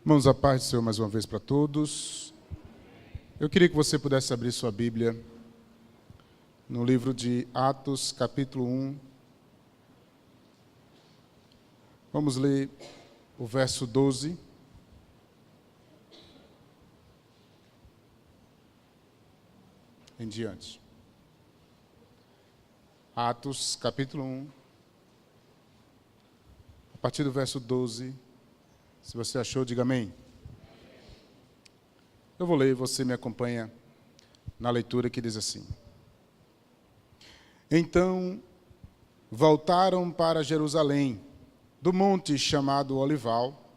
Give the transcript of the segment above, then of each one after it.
Irmãos, a paz do Senhor mais uma vez para todos. Eu queria que você pudesse abrir sua Bíblia no livro de Atos, capítulo 1. Vamos ler o verso 12. Em diante. Atos, capítulo 1. A partir do verso 12. Se você achou, diga amém. Eu vou ler e você me acompanha na leitura que diz assim. Então, voltaram para Jerusalém, do monte chamado Olival,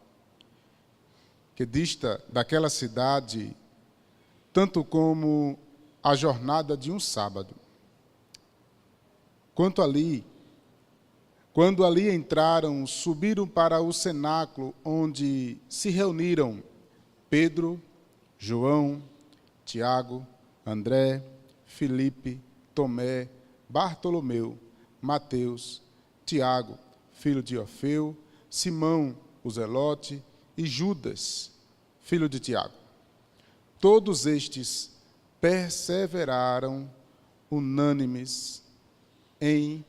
que dista daquela cidade, tanto como a jornada de um sábado. Quando ali entraram, subiram para o cenáculo, onde se reuniram Pedro, João, Tiago, André, Filipe, Tomé, Bartolomeu, Mateus, Tiago, filho de Orfeu, Simão, o Zelote, e Judas, filho de Tiago. Todos estes perseveraram unânimes em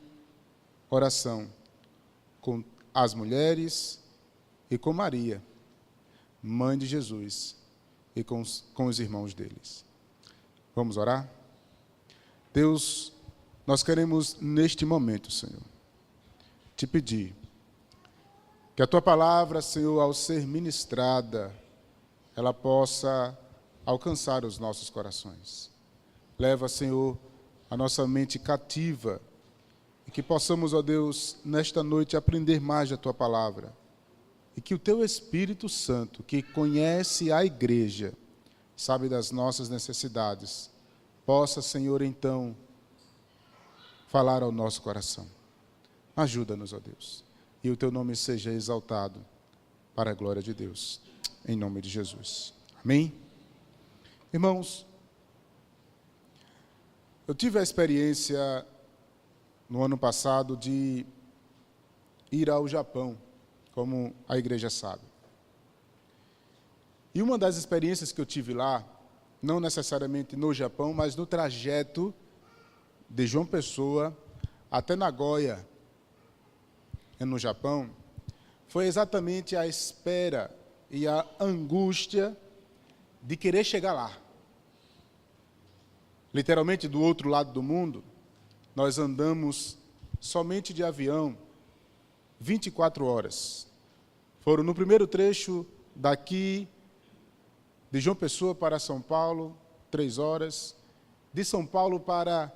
oração com as mulheres e com Maria, mãe de Jesus, e com os irmãos deles. Vamos orar? Deus, nós queremos neste momento, Senhor, te pedir que a Tua palavra, Senhor, ao ser ministrada, ela possa alcançar os nossos corações. Leva, Senhor, a nossa mente cativa e que possamos, ó Deus, nesta noite aprender mais da Tua palavra. E que o Teu Espírito Santo, que conhece a igreja, sabe das nossas necessidades, possa, Senhor, então, falar ao nosso coração. Ajuda-nos, ó Deus. E o Teu nome seja exaltado para a glória de Deus. Em nome de Jesus. Amém? Irmãos, eu tive a experiência no ano passado de ir ao Japão, como a igreja sabe. E uma das experiências que eu tive lá, não necessariamente no Japão, mas no trajeto de João Pessoa até Nagoya, no Japão, foi exatamente a espera e a angústia de querer chegar lá. Literalmente do outro lado do mundo, nós andamos somente de avião 24 horas. Foram no primeiro trecho daqui de João Pessoa para São Paulo, 3 horas. De São Paulo para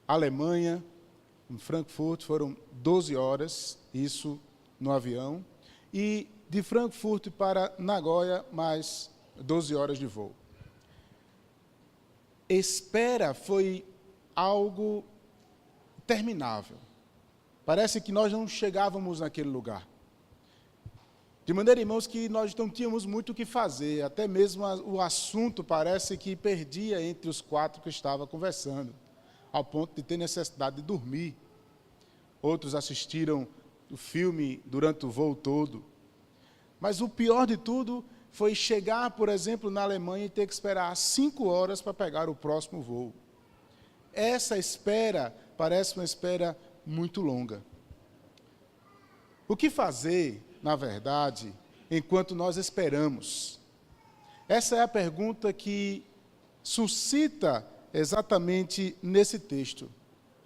a Alemanha, em Frankfurt, foram 12 horas, isso no avião. E de Frankfurt para Nagoya, mais 12 horas de voo. Espera foi algo terminável. Parece que nós não chegávamos naquele lugar. De maneira, irmãos, que nós não tínhamos muito o que fazer. Até mesmo o assunto parece que perdia entre os 4 que estavam conversando, ao ponto de ter necessidade de dormir. Outros assistiram o filme durante o voo todo. Mas o pior de tudo foi chegar, por exemplo, na Alemanha e ter que esperar 5 horas para pegar o próximo voo. Essa espera parece uma espera muito longa. O que fazer, na verdade, enquanto nós esperamos? Essa é a pergunta que suscita exatamente nesse texto.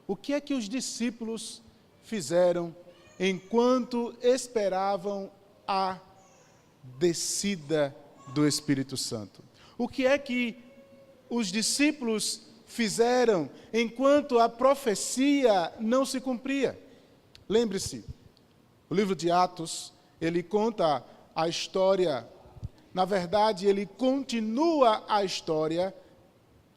O que é que os discípulos fizeram enquanto esperavam a descida do Espírito Santo? O que é que os discípulos fizeram enquanto a profecia não se cumpria? Lembre-se, o livro de Atos, ele conta a história, na verdade, ele continua a história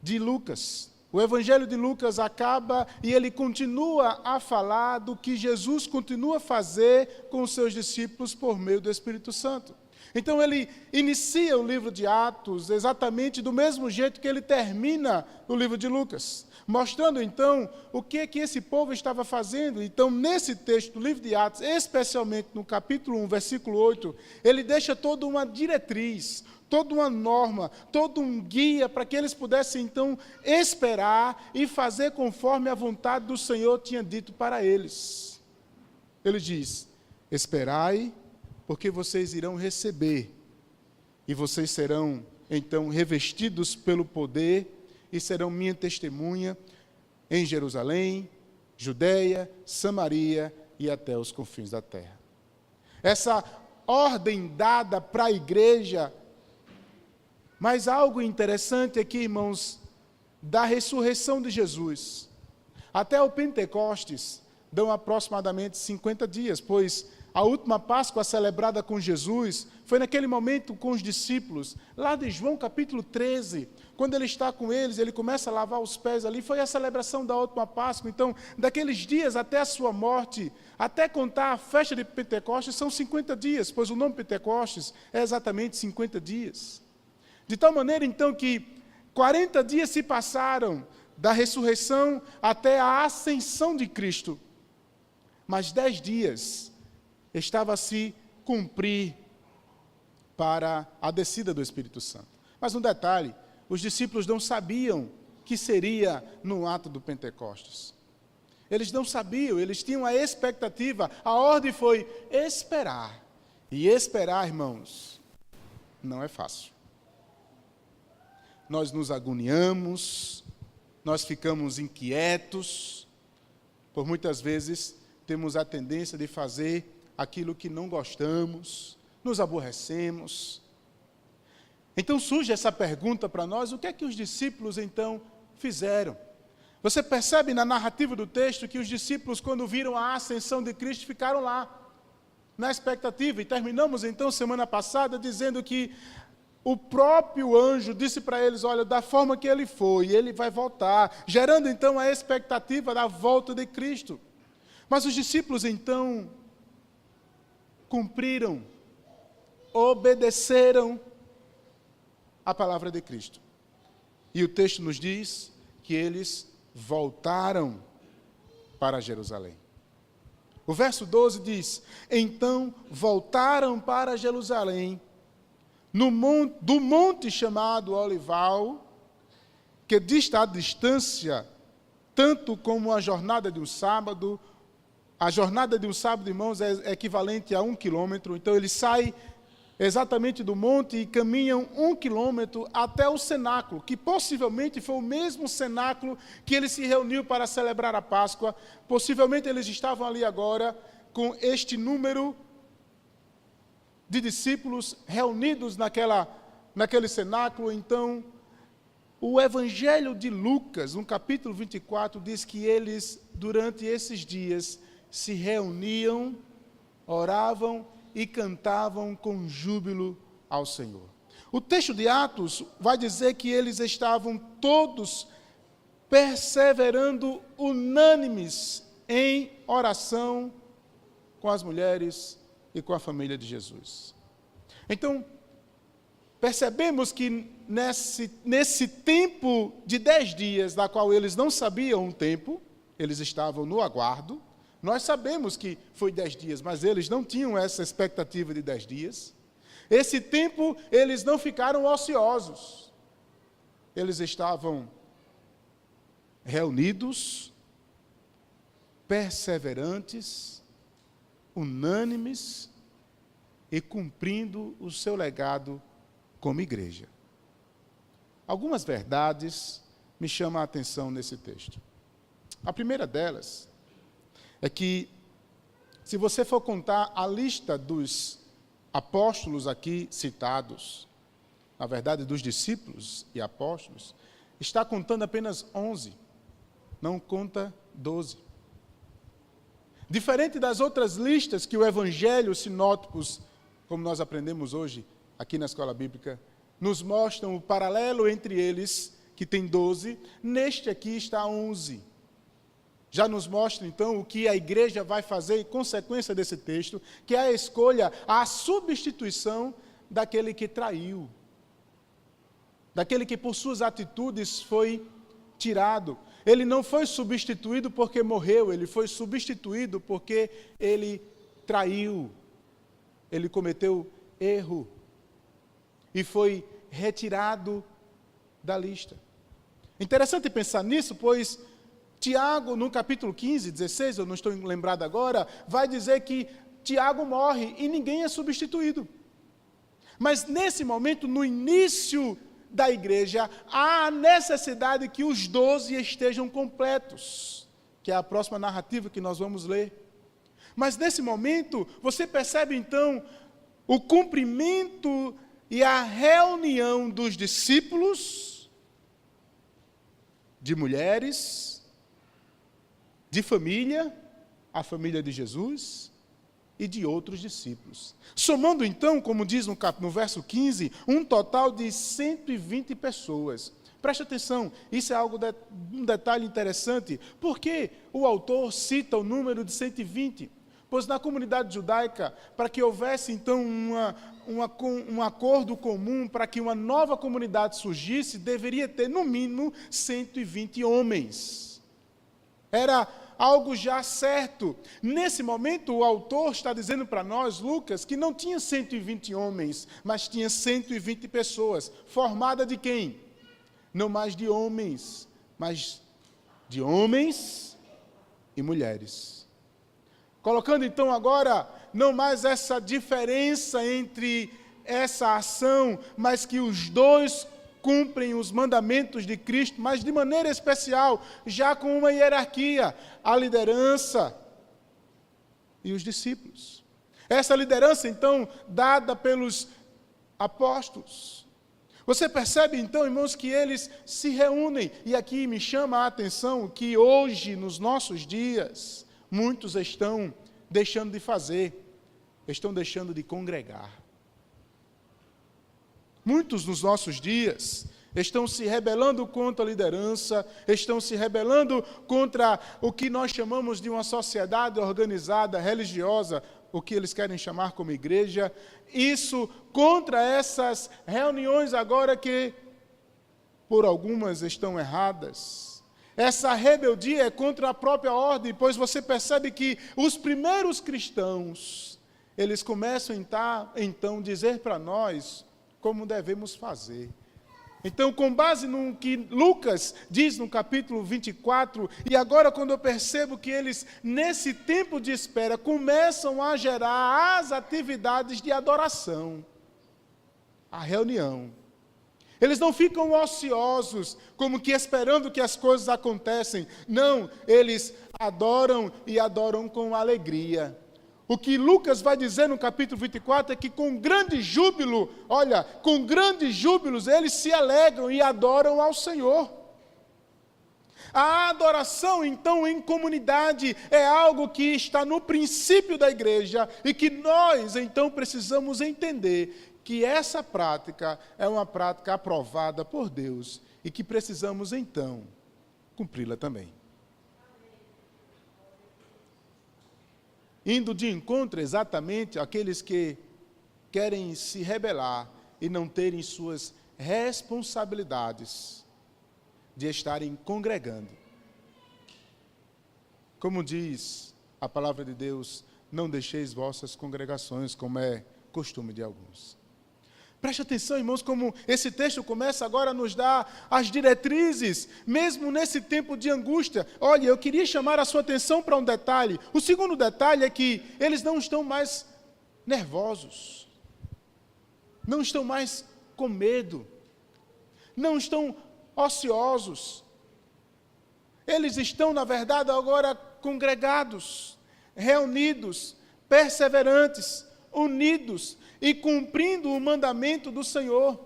de Lucas. o Evangelho de Lucas acaba e ele continua a falar do que Jesus continua a fazer com os seus discípulos por meio do Espírito Santo. Então ele inicia o livro de Atos exatamente do mesmo jeito que ele termina o livro de Lucas, mostrando então o que esse povo estava fazendo. Então nesse texto do livro de Atos, especialmente no capítulo 1, versículo 8, ele deixa toda uma diretriz, toda uma norma, todo um guia para que eles pudessem então esperar e fazer conforme a vontade do Senhor tinha dito para eles. Ele diz: esperai, porque vocês irão receber, e vocês serão então revestidos pelo poder, e serão minha testemunha em Jerusalém, Judeia, Samaria e até os confins da terra. Essa ordem dada para a igreja. Mas algo interessante aqui, irmãos, da ressurreição de Jesus até o Pentecostes, dão aproximadamente 50 dias, pois a última Páscoa celebrada com Jesus foi naquele momento com os discípulos, lá de João capítulo 13, quando ele está com eles, ele começa a lavar os pés ali, foi a celebração da última Páscoa. Então, daqueles dias até a sua morte, até contar a festa de Pentecostes, são 50 dias, pois o nome Pentecostes é exatamente 50 dias. De tal maneira, então, que 40 dias se passaram da ressurreição até a ascensão de Cristo, mas 10 dias estava a se cumprir para a descida do Espírito Santo. Mas um detalhe, os discípulos não sabiam que seria no ato do Pentecostes. Eles não sabiam, eles tinham a expectativa, a ordem foi esperar. E esperar, irmãos, não é fácil. Nós nos agoniamos, nós ficamos inquietos, por muitas vezes temos a tendência de fazer aquilo que não gostamos, nos aborrecemos. Então surge essa pergunta para nós: o que é que os discípulos então fizeram? Você percebe na narrativa do texto que os discípulos, quando viram a ascensão de Cristo, ficaram lá, na expectativa. E terminamos então semana passada dizendo que o próprio anjo disse para eles: olha, da forma que ele foi, ele vai voltar, gerando então a expectativa da volta de Cristo. Mas os discípulos então cumpriram, obedeceram a palavra de Cristo. E o texto nos diz que eles voltaram para Jerusalém. O verso 12 diz: então voltaram para Jerusalém, do monte chamado Olival, que dista a distância, tanto como a jornada de um sábado. A jornada de um sábado, irmãos, é equivalente a 1 quilômetro. Então, eles saem exatamente do monte e caminham 1 quilômetro até o cenáculo, que possivelmente foi o mesmo cenáculo que ele se reuniu para celebrar a Páscoa. Possivelmente eles estavam ali agora com este número de discípulos reunidos naquele cenáculo. Então, o Evangelho de Lucas, no capítulo 24, diz que eles, durante esses dias, se reuniam, oravam e cantavam com júbilo ao Senhor. O texto de Atos vai dizer que eles estavam todos perseverando unânimes em oração com as mulheres e com a família de Jesus. Então, percebemos que nesse tempo de 10 dias, da qual eles não sabiam o tempo, eles estavam no aguardo. Nós sabemos que foi 10 dias, mas eles não tinham essa expectativa de 10 dias. Esse tempo, eles não ficaram ociosos. Eles estavam reunidos, perseverantes, unânimes e cumprindo o seu legado como igreja. Algumas verdades me chamam a atenção nesse texto. A primeira delas é que, se você for contar a lista dos apóstolos aqui citados, na verdade dos discípulos e apóstolos, está contando apenas 11, não conta 12. Diferente das outras listas que o Evangelho sinóticos, como nós aprendemos hoje aqui na Escola Bíblica, nos mostram o paralelo entre eles, que tem 12, neste aqui está 11. Já nos mostra, então, o que a igreja vai fazer em consequência desse texto, que é a escolha, a substituição daquele que traiu, daquele que por suas atitudes foi tirado. Ele não foi substituído porque morreu, ele foi substituído porque ele traiu, ele cometeu erro e foi retirado da lista. Interessante pensar nisso, pois Tiago, no capítulo 15, 16, eu não estou lembrado agora, vai dizer que Tiago morre e ninguém é substituído. Mas nesse momento, no início da igreja, há a necessidade que os 12 estejam completos, que é a próxima narrativa que nós vamos ler. Mas nesse momento, você percebe então o cumprimento e a reunião dos discípulos, de mulheres, de família, a família de Jesus e de outros discípulos. Somando então, como diz no verso 15, um total de 120 pessoas. Preste atenção, isso é um detalhe interessante. Por que o autor cita o número de 120? Pois na comunidade judaica, para que houvesse então um acordo comum, para que uma nova comunidade surgisse, deveria ter no mínimo 120 homens. Era algo já certo. Nesse momento, o autor está dizendo para nós, Lucas, que não tinha 120 homens, mas tinha 120 pessoas. Formada de quem? Não mais de homens, mas de homens e mulheres. Colocando então agora, não mais essa diferença entre essa ação, mas que os dois cumprem os mandamentos de Cristo, mas de maneira especial, já com uma hierarquia, a liderança e os discípulos. Essa liderança, então, dada pelos apóstolos. Você percebe, então, irmãos, que eles se reúnem, e aqui me chama a atenção que hoje, nos nossos dias, muitos estão deixando de fazer, estão deixando de congregar. Muitos nos nossos dias estão se rebelando contra a liderança, estão se rebelando contra o que nós chamamos de uma sociedade organizada, religiosa, o que eles querem chamar como igreja. Isso contra essas reuniões agora que, por algumas, estão erradas. Essa rebeldia é contra a própria ordem, pois você percebe que os primeiros cristãos, eles começam então a dizer para nós como devemos fazer. Então, com base no que Lucas diz no capítulo 24, e agora quando eu percebo que eles, nesse tempo de espera, começam a gerar as atividades de adoração, a reunião. Eles não ficam ociosos, como que esperando que as coisas acontecem. Não, eles adoram e adoram com alegria. O que Lucas vai dizer no capítulo 24 é que com grande júbilo, olha, com grandes júbilos, eles se alegram e adoram ao Senhor. A adoração, então, em comunidade é algo que está no princípio da igreja e que nós, então, precisamos entender que essa prática é uma prática aprovada por Deus e que precisamos, então, cumpri-la também. Indo de encontro exatamente àqueles que querem se rebelar e não terem suas responsabilidades de estarem congregando. Como diz a palavra de Deus, não deixeis vossas congregações, como é costume de alguns. Preste atenção, irmãos, como esse texto começa agora a nos dar as diretrizes, mesmo nesse tempo de angústia. Olha, eu queria chamar a sua atenção para um detalhe. O segundo detalhe é que eles não estão mais nervosos, não estão mais com medo, não estão ociosos. Eles estão, na verdade, agora congregados, reunidos, perseverantes, unidos e cumprindo o mandamento do Senhor.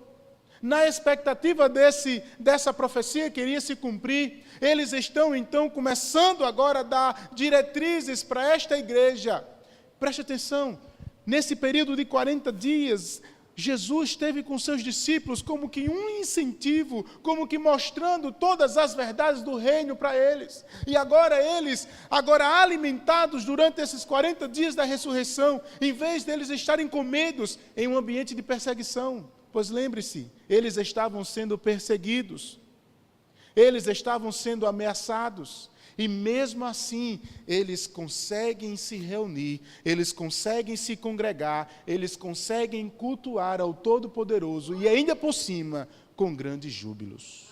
Na expectativa dessa profecia que iria se cumprir, eles estão então começando agora a dar diretrizes para esta igreja. Preste atenção, nesse período de 40 dias, Jesus esteve com seus discípulos como que um incentivo, como que mostrando todas as verdades do reino para eles. E agora alimentados durante esses 40 dias da ressurreição, em vez deles estarem com medos em um ambiente de perseguição, pois lembre-se, eles estavam sendo perseguidos, eles estavam sendo ameaçados. E mesmo assim, eles conseguem se reunir, eles conseguem se congregar, eles conseguem cultuar ao Todo-Poderoso, e ainda por cima, com grandes júbilos.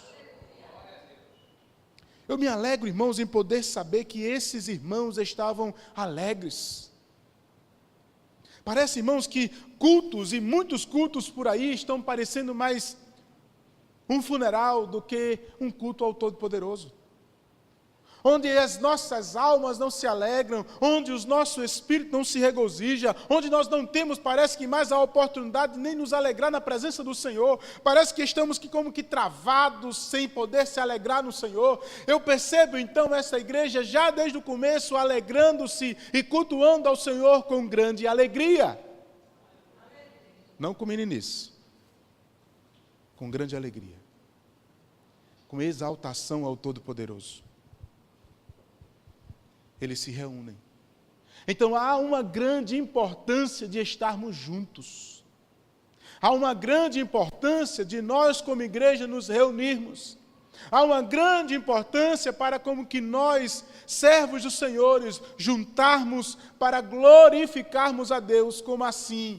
Eu me alegro, irmãos, em poder saber que esses irmãos estavam alegres. Parece, irmãos, que cultos, e muitos cultos por aí, estão parecendo mais um funeral do que um culto ao Todo-Poderoso. Onde as nossas almas não se alegram, onde o nosso espírito não se regozija, onde nós não temos, parece que mais a oportunidade de nem nos alegrar na presença do Senhor, parece que estamos como que travados, sem poder se alegrar no Senhor. Eu percebo então essa igreja já desde o começo, alegrando-se e cultuando ao Senhor com grande alegria. Não com meninice, com grande alegria, com exaltação ao Todo-Poderoso. Eles se reúnem. Então há uma grande importância de estarmos juntos. Há uma grande importância de nós como igreja nos reunirmos. Há uma grande importância para como que nós, servos dos senhores, juntarmos para glorificarmos a Deus, como assim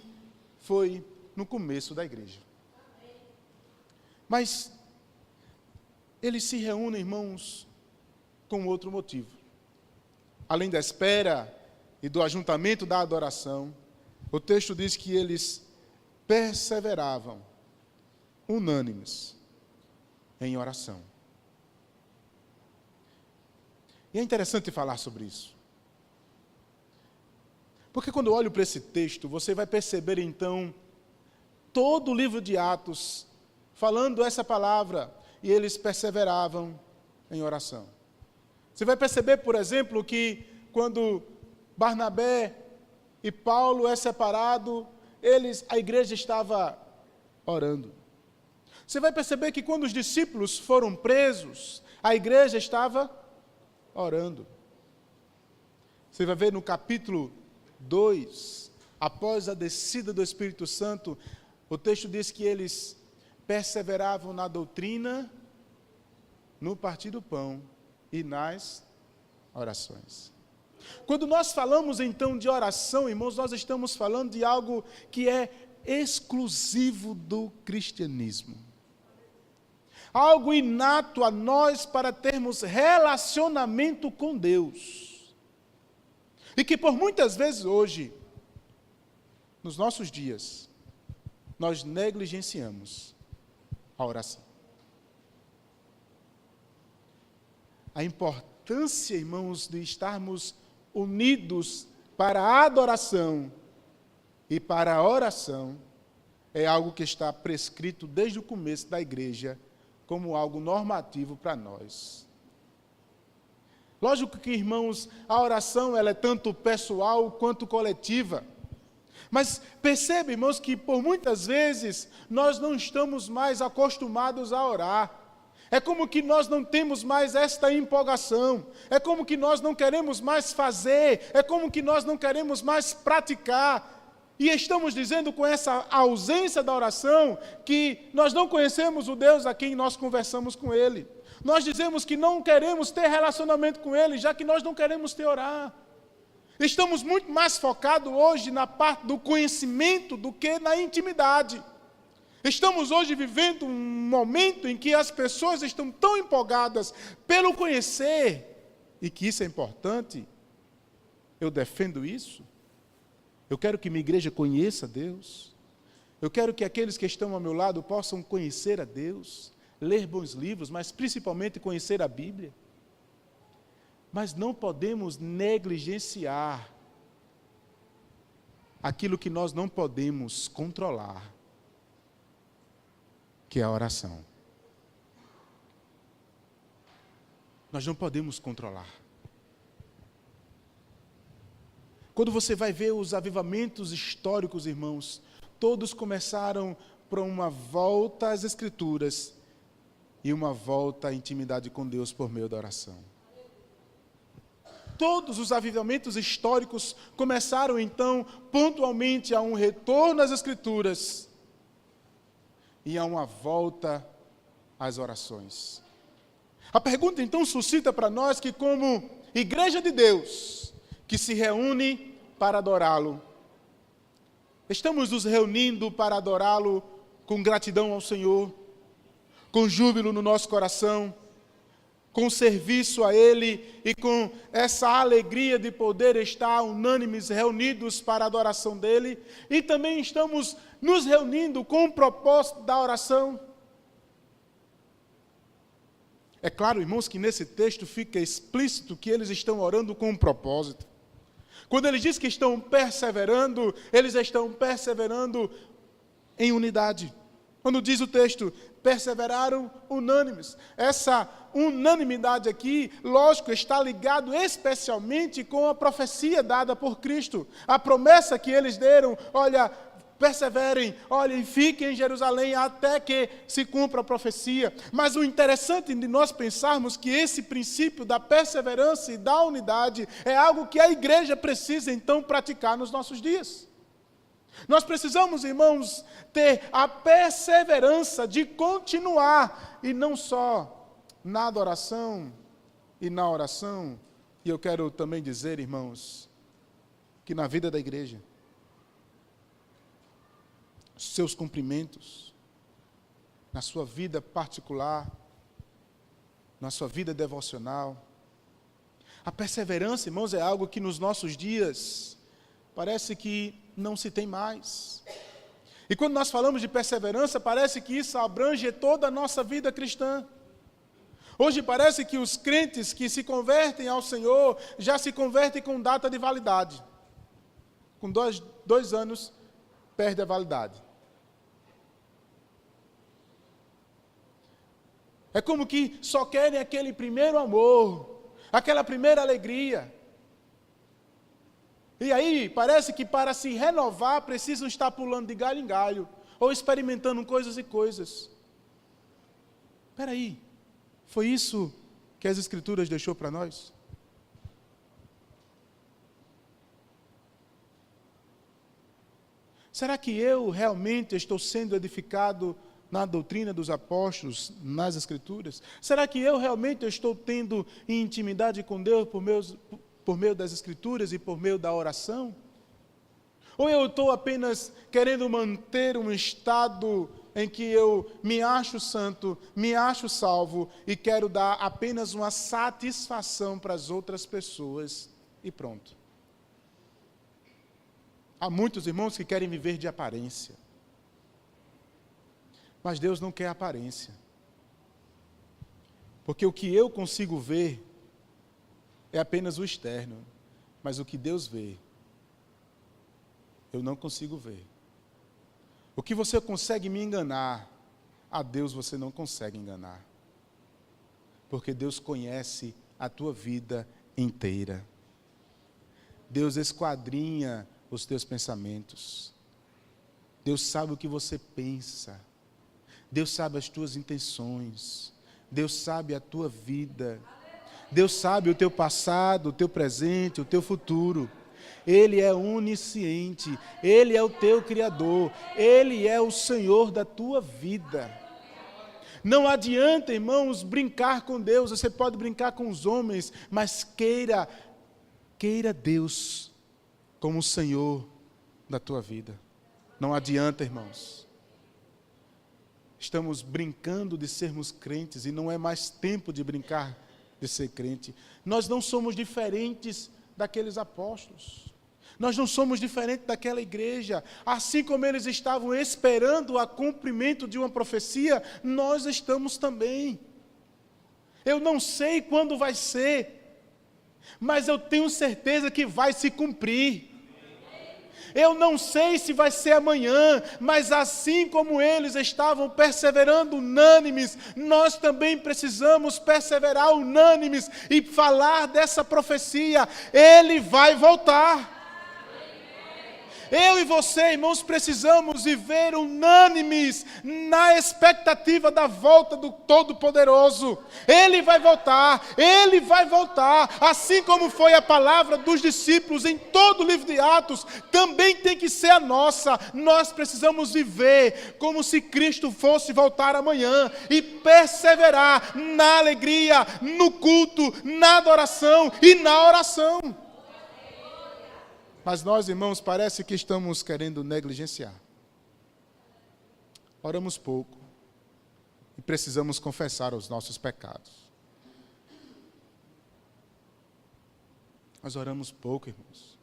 foi no começo da igreja. Mas eles se reúnem, irmãos, com outro motivo. Além da espera e do ajuntamento da adoração, o texto diz que eles perseveravam, unânimes, em oração. E é interessante falar sobre isso. Porque quando eu olho para esse texto, você vai perceber então, todo o livro de Atos, falando essa palavra, e eles perseveravam em oração. Você vai perceber, por exemplo, que quando Barnabé e Paulo é separado, a igreja estava orando. Você vai perceber que quando os discípulos foram presos, a igreja estava orando. Você vai ver no capítulo 2, após a descida do Espírito Santo, o texto diz que eles perseveravam na doutrina, no partir do pão e nas orações. Quando nós falamos então de oração, irmãos, nós estamos falando de algo que é exclusivo do cristianismo. Algo inato a nós para termos relacionamento com Deus. E que por muitas vezes hoje, nos nossos dias, nós negligenciamos a oração. A importância, irmãos, de estarmos unidos para a adoração e para a oração é algo que está prescrito desde o começo da igreja como algo normativo para nós. Lógico que, irmãos, a oração ela é tanto pessoal quanto coletiva. Mas percebe, irmãos, que por muitas vezes nós não estamos mais acostumados a orar. É como que nós não temos mais esta empolgação, é como que nós não queremos mais fazer, é como que nós não queremos mais praticar. E estamos dizendo com essa ausência da oração que nós não conhecemos o Deus a quem nós conversamos com Ele. Nós dizemos que não queremos ter relacionamento com Ele, já que nós não queremos ter orar. Estamos muito mais focados hoje na parte do conhecimento do que na intimidade. Estamos hoje vivendo um momento em que as pessoas estão tão empolgadas pelo conhecer, e que isso é importante, eu defendo isso. Eu quero que minha igreja conheça Deus. Eu quero que aqueles que estão ao meu lado possam conhecer a Deus, ler bons livros, mas principalmente conhecer a Bíblia. Mas não podemos negligenciar aquilo que nós não podemos controlar, que é a oração. Nós não podemos controlar. Quando você vai ver os avivamentos históricos, irmãos, todos começaram por uma volta às Escrituras e uma volta à intimidade com Deus por meio da oração. Todos os avivamentos históricos começaram, então, pontualmente a um retorno às Escrituras e a uma volta às orações. A pergunta, então, suscita para nós que, como Igreja de Deus, que se reúne para adorá-lo, estamos nos reunindo para adorá-lo com gratidão ao Senhor, com júbilo no nosso coração, com serviço a Ele e com essa alegria de poder estar unânimes, reunidos para a adoração dEle. E também estamos nos reunindo com o propósito da oração. É claro, irmãos, que nesse texto fica explícito que eles estão orando com um propósito. Quando ele diz que estão perseverando, eles estão perseverando em unidade. Quando diz o texto, perseveraram unânimes. Essa unanimidade aqui, lógico, está ligado especialmente com a profecia dada por Cristo. A promessa que eles deram, olha, perseverem, olhem, fiquem em Jerusalém até que se cumpra a profecia. Mas o interessante de nós pensarmos que esse princípio da perseverança e da unidade é algo que a igreja precisa então praticar nos nossos dias. Nós precisamos, irmãos, ter a perseverança de continuar, e não só na adoração e na oração. E eu quero também dizer, irmãos, que na vida da igreja, seus cumprimentos, na sua vida particular, na sua vida devocional, a perseverança, irmãos, é algo que nos nossos dias parece que não se tem mais. E quando nós falamos de perseverança, parece que isso abrange toda a nossa vida cristã. Hoje parece que os crentes que se convertem ao Senhor já se convertem com data de validade. Com dois anos, perde a validade. É como que só querem aquele primeiro amor, aquela primeira alegria. E aí, parece que para se renovar, precisam estar pulando de galho em galho, ou experimentando coisas e coisas. Espera aí, foi isso que as Escrituras deixou para nós? Será que eu realmente estou sendo edificado na doutrina dos apóstolos, nas Escrituras? Será que eu realmente estou tendo intimidade com Deus por meio das Escrituras e por meio da oração? Ou eu estou apenas querendo manter um estado em que eu me acho santo, me acho salvo e quero dar apenas uma satisfação para as outras pessoas e pronto? Há muitos irmãos que querem viver de aparência. Mas Deus não quer aparência. Porque o que eu consigo ver é apenas o externo, mas o que Deus vê, eu não consigo ver. O que você consegue me enganar, a Deus você não consegue enganar. Porque Deus conhece a tua vida inteira. Deus esquadrinha os teus pensamentos. Deus sabe o que você pensa. Deus sabe as tuas intenções. Deus sabe a tua vida. Deus sabe o teu passado, o teu presente, o teu futuro. Ele é onisciente, Ele é o teu Criador, Ele é o Senhor da tua vida. Não adianta, irmãos, brincar com Deus. Você pode brincar com os homens, mas queira Deus como o Senhor da tua vida. Não adianta, irmãos. Estamos brincando de sermos crentes e não é mais tempo de brincar de ser crente. Nós não somos diferentes daqueles apóstolos. Nós não somos diferentes daquela igreja. Assim como eles estavam esperando o cumprimento de uma profecia, nós estamos também. Eu não sei quando vai ser, mas eu tenho certeza que vai se cumprir. Eu não sei se vai ser amanhã, mas assim como eles estavam perseverando unânimes, nós também precisamos perseverar unânimes e falar dessa profecia. Ele vai voltar. Eu e você, irmãos, precisamos viver unânimes na expectativa da volta do Todo-Poderoso. Ele vai voltar, Ele vai voltar. Assim como foi a palavra dos discípulos em todo o livro de Atos, também tem que ser a nossa. Nós precisamos viver como se Cristo fosse voltar amanhã e perseverar na alegria, no culto, na adoração e na oração. Mas nós, irmãos, parece que estamos querendo negligenciar. Oramos pouco e precisamos confessar os nossos pecados. Nós oramos pouco, irmãos.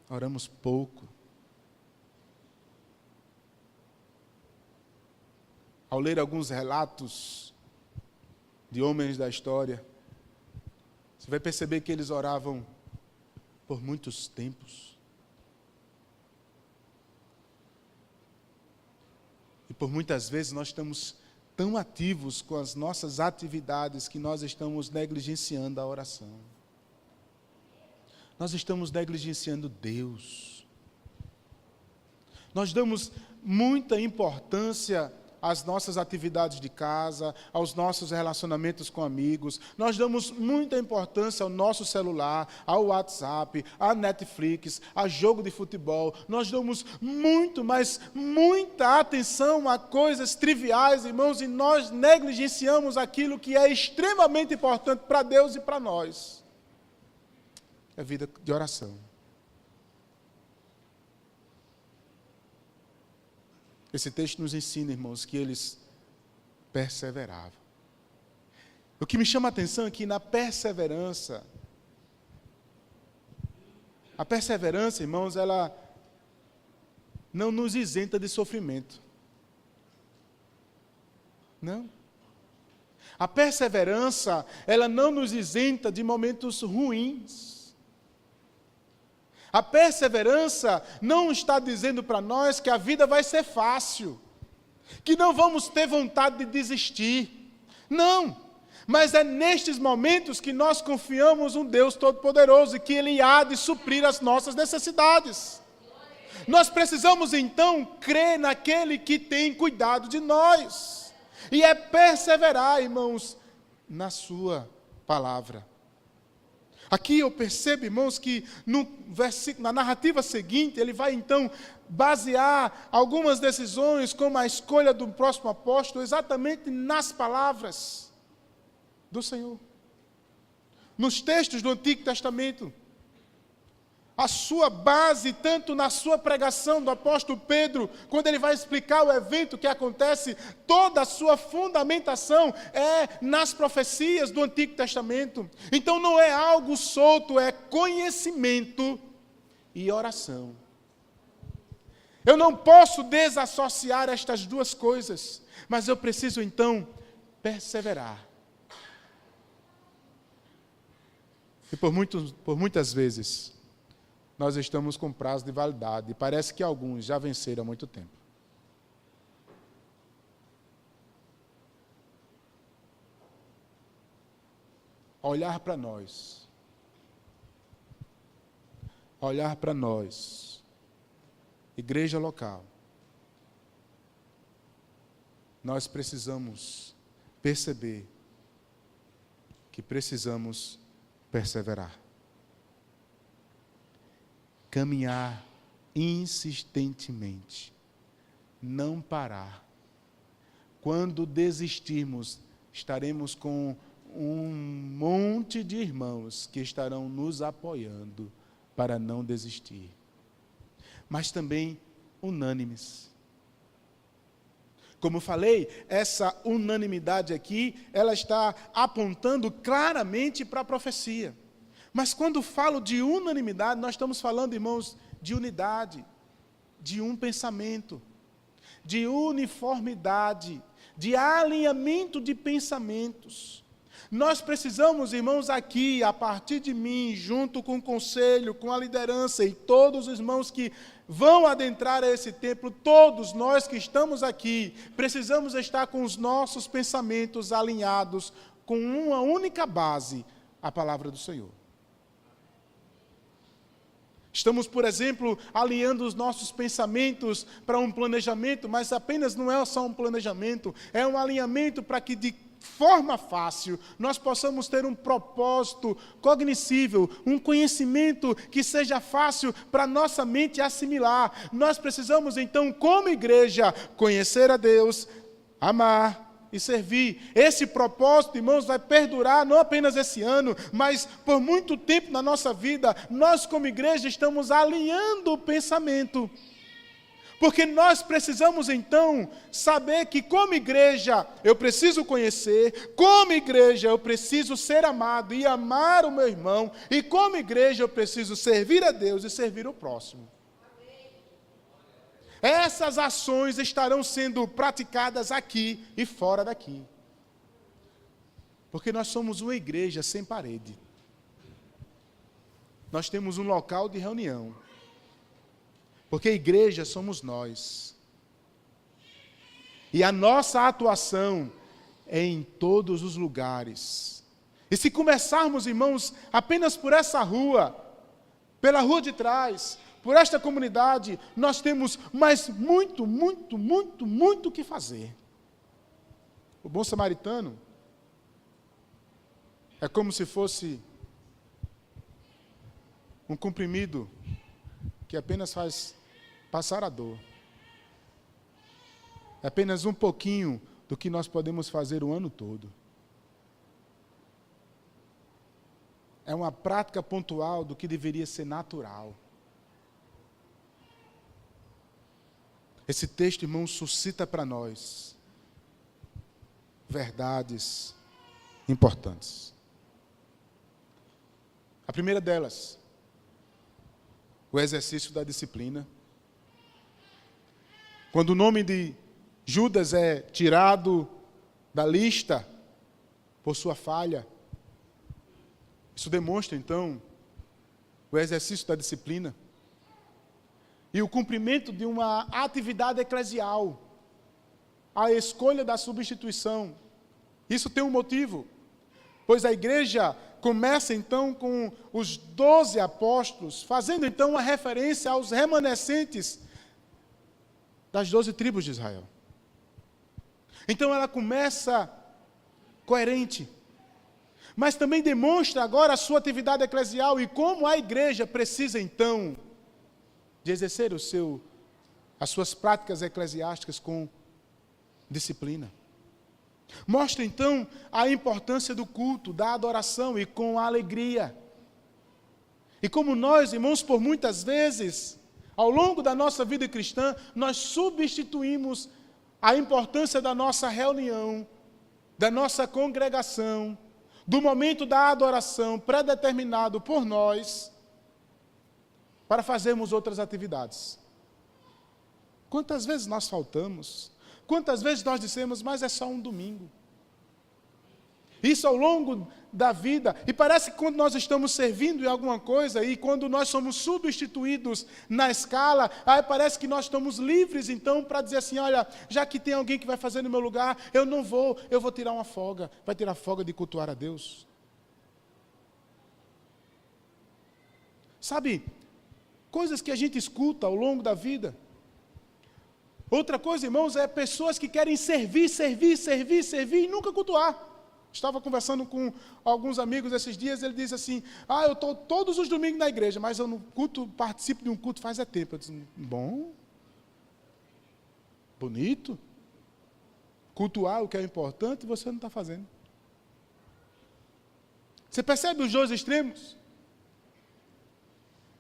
Oramos pouco. Ao ler alguns relatos de homens da história, você vai perceber que eles oravam por muitos tempos. E por muitas vezes nós estamos tão ativos com as nossas atividades que nós estamos negligenciando a oração. Nós estamos negligenciando Deus. Nós damos muita importância às nossas atividades de casa, aos nossos relacionamentos com amigos. Nós damos muita importância ao nosso celular, ao WhatsApp, à Netflix, a jogo de futebol. Nós damos muita atenção a coisas triviais, irmãos, e nós negligenciamos aquilo que é extremamente importante para Deus e para nós. É a vida de oração. Esse texto nos ensina, irmãos, que eles perseveravam. O que me chama a atenção é que na perseverança, a perseverança, irmãos, ela não nos isenta de sofrimento. Não. A perseverança, ela não nos isenta de momentos ruins. A perseverança não está dizendo para nós que a vida vai ser fácil, que não vamos ter vontade de desistir. Não, mas é nestes momentos que nós confiamos um Deus Todo-Poderoso e que Ele há de suprir as nossas necessidades. Nós precisamos então crer naquele que tem cuidado de nós. E é perseverar, irmãos, na sua palavra. Aqui eu percebo, irmãos, que na narrativa seguinte, ele vai então basear algumas decisões, como a escolha do próximo apóstolo, exatamente nas palavras do Senhor. Nos textos do Antigo Testamento. A sua base, tanto na sua pregação do apóstolo Pedro, quando ele vai explicar o evento que acontece, toda a sua fundamentação é nas profecias do Antigo Testamento. Então não é algo solto, é conhecimento e oração. Eu não posso desassociar estas duas coisas, mas eu preciso então perseverar. E por muitas vezes, nós estamos com prazo de validade, e parece que alguns já venceram há muito tempo. Olhar para nós, igreja local, nós precisamos perceber que precisamos perseverar. Caminhar insistentemente, não parar. Quando desistirmos, estaremos com um monte de irmãos que estarão nos apoiando para não desistir. Mas também unânimes. Como falei, essa unanimidade aqui, ela está apontando claramente para a profecia. Mas quando falo de unanimidade, nós estamos falando, irmãos, de unidade, de um pensamento, de uniformidade, de alinhamento de pensamentos. Nós precisamos, irmãos, aqui, a partir de mim, junto com o conselho, com a liderança e todos os irmãos que vão adentrar a esse templo, todos nós que estamos aqui, precisamos estar com os nossos pensamentos alinhados com uma única base, a palavra do Senhor. Estamos, por exemplo, alinhando os nossos pensamentos para um planejamento, mas apenas não é só um planejamento, é um alinhamento para que de forma fácil nós possamos ter um propósito cognoscível, um conhecimento que seja fácil para nossa mente assimilar. Nós precisamos então, como igreja, conhecer a Deus, amar e servir. Esse propósito, irmãos, vai perdurar não apenas esse ano, mas por muito tempo na nossa vida. Nós como igreja estamos alinhando o pensamento, porque nós precisamos então saber que como igreja eu preciso conhecer, como igreja eu preciso ser amado e amar o meu irmão, e como igreja eu preciso servir a Deus e servir o próximo. Essas ações estarão sendo praticadas aqui e fora daqui. Porque nós somos uma igreja sem parede. Nós temos um local de reunião. Porque a igreja somos nós. E a nossa atuação é em todos os lugares. E se começarmos, irmãos, apenas por essa rua, pela rua de trás, por esta comunidade, nós temos mais muito o que fazer. O bom samaritano é como se fosse um comprimido que apenas faz passar a dor. É apenas um pouquinho do que nós podemos fazer o ano todo. É uma prática pontual do que deveria ser natural. Esse texto, irmão, suscita para nós verdades importantes. A primeira delas, o exercício da disciplina. Quando o nome de Judas é tirado da lista por sua falha, isso demonstra, então, o exercício da disciplina e o cumprimento de uma atividade eclesial, a escolha da substituição. Isso tem um motivo, pois a igreja começa então com os 12 apóstolos, fazendo então uma referência aos remanescentes das 12 tribos de Israel. Então ela começa coerente, mas também demonstra agora a sua atividade eclesial e como a igreja precisa então de exercer as suas práticas eclesiásticas com disciplina. Mostra então a importância do culto, da adoração e com alegria. E como nós, irmãos, por muitas vezes, ao longo da nossa vida cristã, nós substituímos a importância da nossa reunião, da nossa congregação, do momento da adoração predeterminado por nós, para fazermos outras atividades. Quantas vezes nós faltamos? Quantas vezes nós dissemos, mas é só um domingo? Isso ao longo da vida, e parece que quando nós estamos servindo em alguma coisa, e quando nós somos substituídos na escala, aí parece que nós estamos livres então para dizer assim, olha, já que tem alguém que vai fazer no meu lugar, eu não vou, eu vou tirar uma folga. Vai tirar folga de cultuar a Deus? Sabe, coisas que a gente escuta ao longo da vida. Outra coisa, irmãos, é pessoas que querem servir e nunca cultuar. Estava conversando com alguns amigos esses dias, ele disse assim, eu estou todos os domingos na igreja, mas eu não participo de um culto faz tempo. Eu disse, bom, bonito, cultuar o que é importante, você não está fazendo. Você percebe os dois extremos?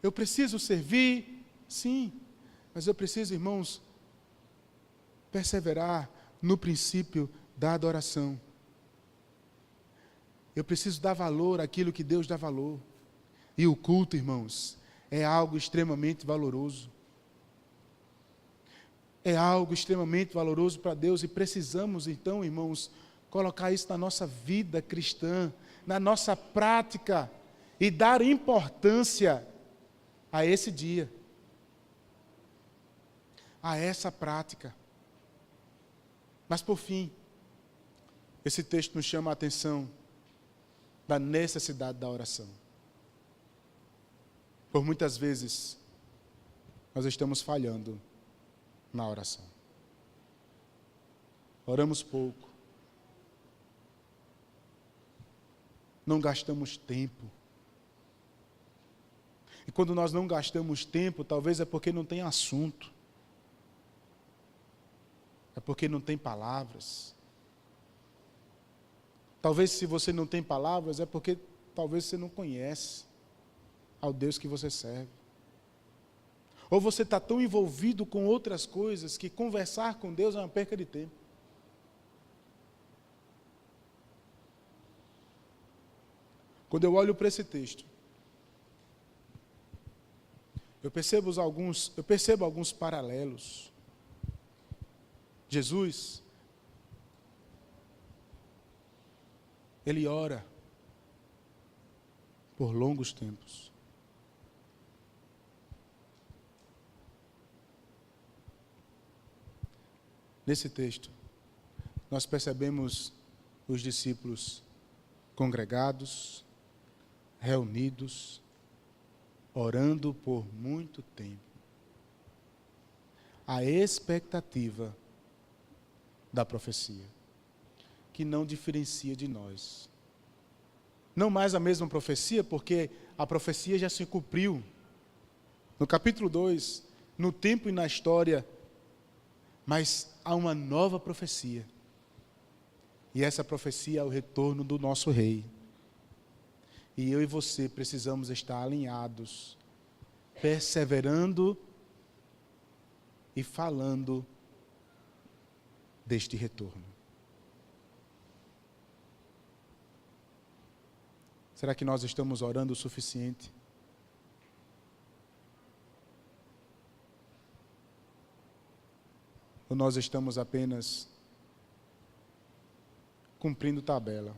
Eu preciso servir, sim, mas eu preciso, irmãos, perseverar no princípio da adoração. Eu preciso dar valor àquilo que Deus dá valor. E o culto, irmãos, é algo extremamente valoroso. É algo extremamente valoroso para Deus e precisamos, então, irmãos, colocar isso na nossa vida cristã, na nossa prática e dar importância a esse dia, a essa prática. Mas, por fim, esse texto nos chama a atenção da necessidade da oração. Por muitas vezes, nós estamos falhando na oração. Oramos pouco. Não gastamos tempo. E quando nós não gastamos tempo, talvez é porque não tem assunto. É porque não tem palavras. Talvez se você não tem palavras, é porque talvez você não conhece ao Deus que você serve. Ou você está tão envolvido com outras coisas que conversar com Deus é uma perca de tempo. Quando eu olho para esse texto, eu percebo alguns paralelos. Jesus, ele ora por longos tempos. Nesse texto, nós percebemos os discípulos congregados, reunidos, orando por muito tempo. A expectativa da profecia, que não diferencia de nós. Não mais a mesma profecia, porque a profecia já se cumpriu. No capítulo 2, no tempo e na história, mas há uma nova profecia. E essa profecia é o retorno do nosso Rei. E eu e você precisamos estar alinhados, perseverando e falando deste retorno. Será que nós estamos orando o suficiente? Ou nós estamos apenas cumprindo tabela?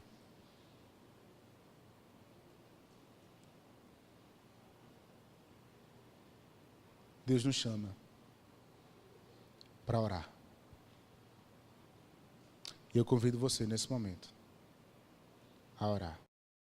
Deus nos chama para orar. E eu convido você nesse momento a orar.